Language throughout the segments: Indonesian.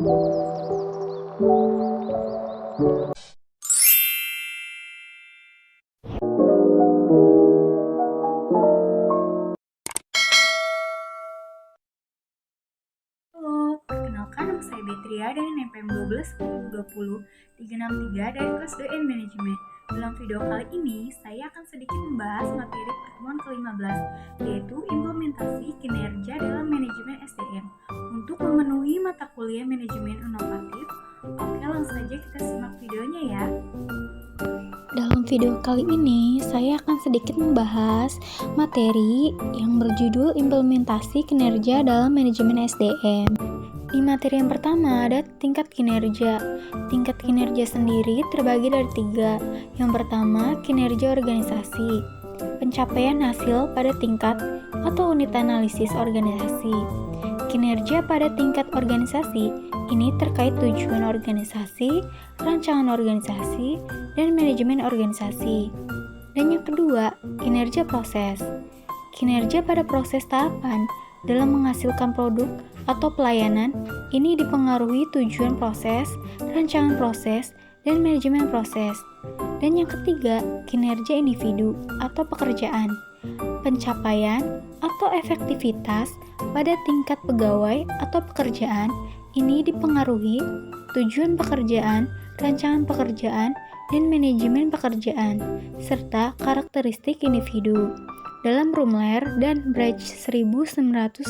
Halo, perkenalkan nama saya Betria dari NPM 12 2020 363 dari kelas DN Manajemen. Dalam video kali ini, saya akan sedikit membahas materi pertemuan ke-15, yaitu implementasi kinerja dalam manajemen SDM. Untuk memenuhi mata kuliah manajemen inovatif, oke langsung saja kita simak videonya ya. Dalam video kali ini, saya akan sedikit membahas materi yang berjudul implementasi kinerja dalam manajemen SDM. Di materi yang pertama ada tingkat kinerja. Tingkat kinerja sendiri terbagi dari 3. Yang pertama, kinerja organisasi. Pencapaian hasil pada tingkat atau unit analisis organisasi. Kinerja pada tingkat organisasi ini terkait tujuan organisasi, rancangan organisasi, dan manajemen organisasi. Dan yang kedua, kinerja proses. Kinerja pada proses tahapan dalam menghasilkan produk atau pelayanan ini dipengaruhi tujuan proses, rancangan proses, dan manajemen proses. Dan yang ketiga, kinerja individu atau pekerjaan. Pencapaian atau efektivitas pada tingkat pegawai atau pekerjaan ini dipengaruhi tujuan pekerjaan, rancangan pekerjaan, dan manajemen pekerjaan, serta karakteristik individu. Dalam Rumler dan Brecht 1995.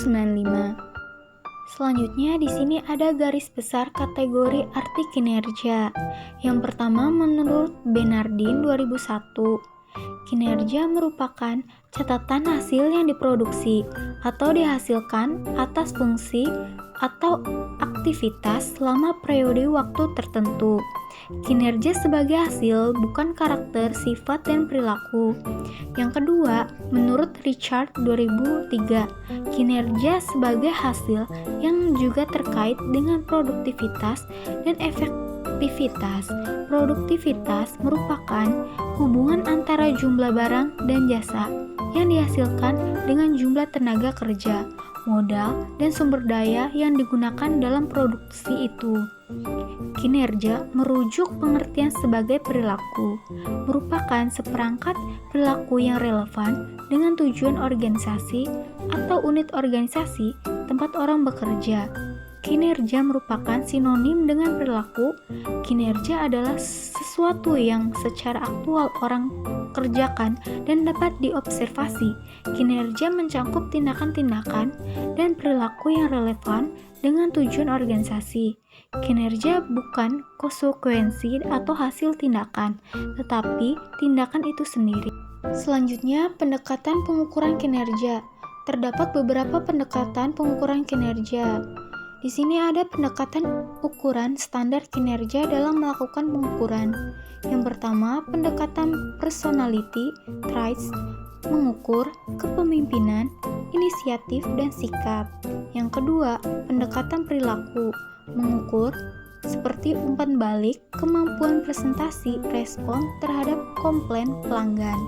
Selanjutnya di sini ada garis besar kategori arti kinerja. Yang pertama menurut Bernardin 2001. Kinerja merupakan catatan hasil yang diproduksi atau dihasilkan atas fungsi atau aktivitas selama periode waktu tertentu. Kinerja sebagai hasil bukan karakter, sifat, dan perilaku. Yang kedua, menurut Richard 2003, kinerja sebagai hasil yang juga terkait dengan produktivitas dan efektivitas. Produktivitas merupakan hubungan antara jumlah barang dan jasa yang dihasilkan dengan jumlah tenaga kerja, modal, dan sumber daya yang digunakan dalam produksi itu. Kinerja merujuk pengertian sebagai perilaku, merupakan seperangkat perilaku yang relevan dengan tujuan organisasi atau unit organisasi tempat orang bekerja. Kinerja merupakan sinonim dengan perilaku. Kinerja adalah sesuatu yang secara aktual orang kerjakan dan dapat diobservasi. Kinerja mencakup tindakan-tindakan dan perilaku yang relevan dengan tujuan organisasi. Kinerja bukan konsekuensi atau hasil tindakan, tetapi tindakan itu sendiri. Selanjutnya, pendekatan pengukuran kinerja. Terdapat beberapa pendekatan pengukuran kinerja. Di sini ada pendekatan ukuran standar kinerja dalam melakukan pengukuran. Yang pertama, pendekatan personality traits, mengukur kepemimpinan, inisiatif, dan sikap. Yang kedua, pendekatan perilaku, mengukur seperti umpan balik, kemampuan presentasi, respon terhadap komplain pelanggan.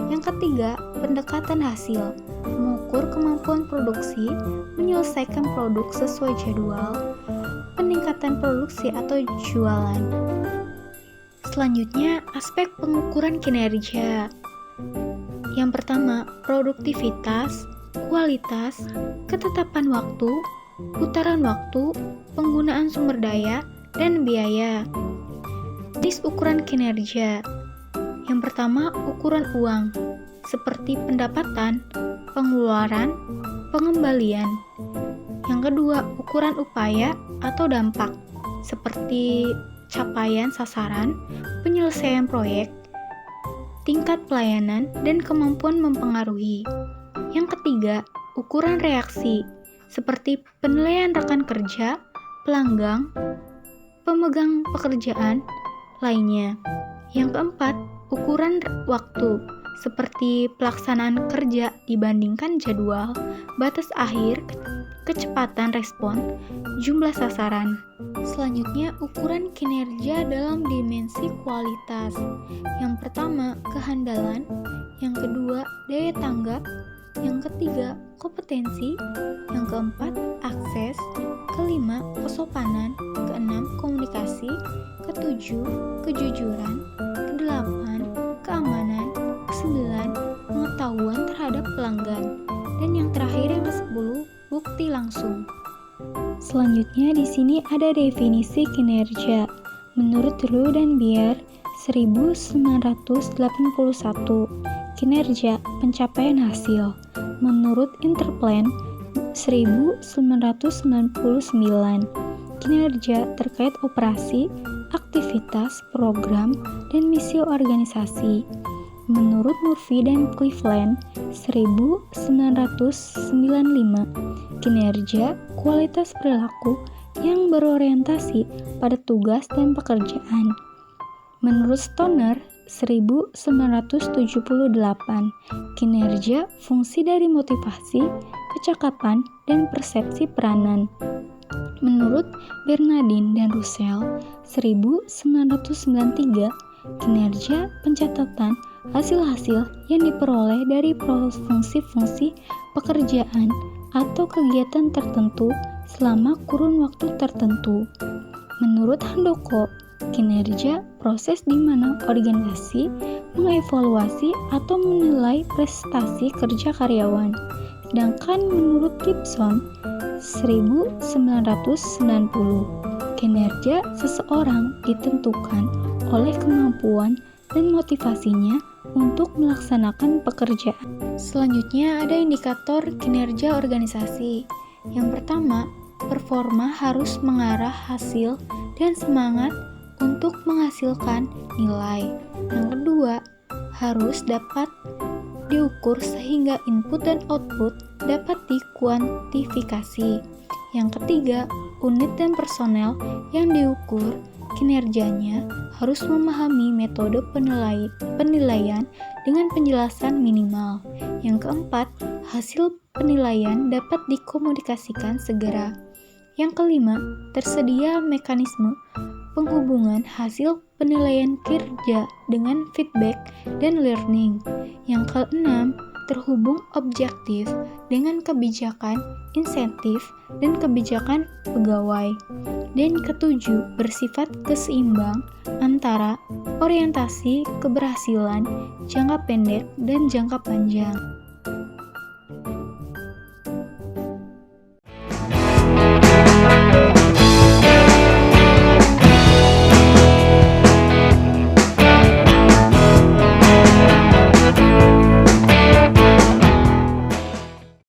Yang ketiga, pendekatan hasil, mengukur kemampuan produksi, menyelesaikan produk sesuai jadwal, peningkatan produksi atau jualan. Selanjutnya, aspek pengukuran kinerja. Yang pertama, produktivitas, kualitas, ketetapan waktu, putaran waktu, penggunaan sumber daya, dan biaya. Jenis ukuran kinerja. Yang pertama, ukuran uang, seperti pendapatan, pengeluaran, pengembalian. Yang kedua, ukuran upaya atau dampak, seperti capaian sasaran, penyelesaian proyek, tingkat pelayanan, dan kemampuan mempengaruhi. Yang ketiga, ukuran reaksi, seperti penilaian rekan kerja, pelanggan, pemegang pekerjaan lainnya. Yang keempat, ukuran waktu, seperti pelaksanaan kerja dibandingkan jadwal, batas akhir, kecepatan respon, jumlah sasaran. Selanjutnya, ukuran kinerja dalam dimensi kualitas. Yang pertama, kehandalan. Yang kedua, daya tanggap. Yang ketiga, kompetensi. Yang keempat, akses. kelima, kesopanan, keenam, komunikasi, ketujuh, kejujuran, kedelapan, keamanan, kesembilan, pengetahuan terhadap pelanggan, dan yang terakhir yang ke-10, bukti langsung. Selanjutnya di sini ada definisi kinerja. Menurut Drew dan Beer 1981, kinerja pencapaian hasil. Menurut Interplan 1999, kinerja terkait operasi, aktivitas, program, dan misi organisasi. Menurut Murphy dan Cleveland 1995, kinerja kualitas perilaku yang berorientasi pada tugas dan pekerjaan. Menurut Stoner 1978, kinerja fungsi dari motivasi, kecakapan, dan persepsi peranan. Menurut Bernardin dan Russell 1993, kinerja pencatatan hasil-hasil yang diperoleh dari fungsi-fungsi pekerjaan atau kegiatan tertentu selama kurun waktu tertentu. Menurut Handoko, kinerja proses di mana organisasi mengevaluasi atau menilai prestasi kerja karyawan. Sedangkan menurut Gibson 1990, kinerja seseorang ditentukan oleh kemampuan dan motivasinya untuk melaksanakan pekerjaan. Selanjutnya ada indikator kinerja organisasi. Yang pertama, performa harus mengarah hasil dan semangat untuk menghasilkan nilai. Yang kedua, harus dapat diukur sehingga input dan output dapat dikuantifikasi. Yang ketiga, unit dan personel yang diukur kinerjanya harus memahami metode penilaian dengan penjelasan minimal. Yang keempat, hasil penilaian dapat dikomunikasikan segera. Yang kelima, tersedia mekanisme penghubungan hasil penilaian kerja dengan feedback dan learning. Yang keenam, terhubung objektif dengan kebijakan insentif dan kebijakan pegawai. Dan ketujuh, bersifat keseimbang antara orientasi keberhasilan jangka pendek dan jangka panjang.